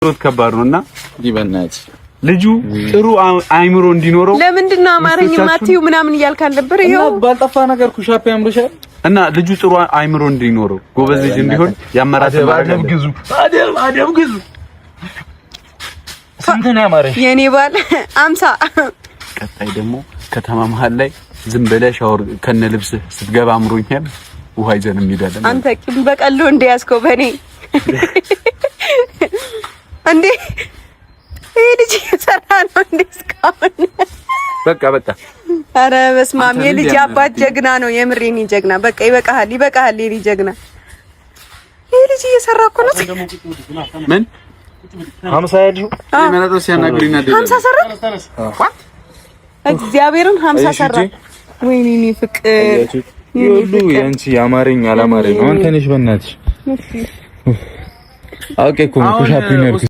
ሮት ከባድ ነውና ይበናች ልጁ ጥሩ አይምሮ እንዲኖረው ለምንድነው አማርኛ ማቲው ምናምን እያልካል ነበር? ይሄው ባልጠፋ ነገር ኩሻፕ ያምርሻል እና ልጁ ጥሩ አይምሮ እንዲኖረው ጎበዝ ልጅ እንዲሆን ያመራተ አደም ግዙ አደም ግዙ። ስንት ነው ያማረሽ የኔ ባል 50። ቀጣይ ደግሞ ከተማ መሃል ላይ ዝም ብለህ ሻወር ከነ ልብስ ስትገባ አምሮኛል ውሃ ይዘን እንሄዳለን። አንተ ቂም በቀሎ እንደያዝከው በኔ እንዴ ይሄ ልጅ ሰራ ነው እንዴ እስካሁን? በቃ አረ በስመ አብ የልጅ አባት ጀግና ነው። የምሬን ጀግና። በቃ ይበቃሃል የኔ ጀግና። ይሄ ልጅ እየሰራ እኮ ነው። ምን 50 ያልሽው መናጦ ሲያናግሪና 50 ሰራ እግዚአብሔርን 50 ሰራ። ወይኔ እኔ ፍቅር ይሁሉ ያንቺ ያማረኝ አላማረኝ ነው። አንተ ነሽ በእናትሽ አውቄ እኮ ኩሻፕ ይነር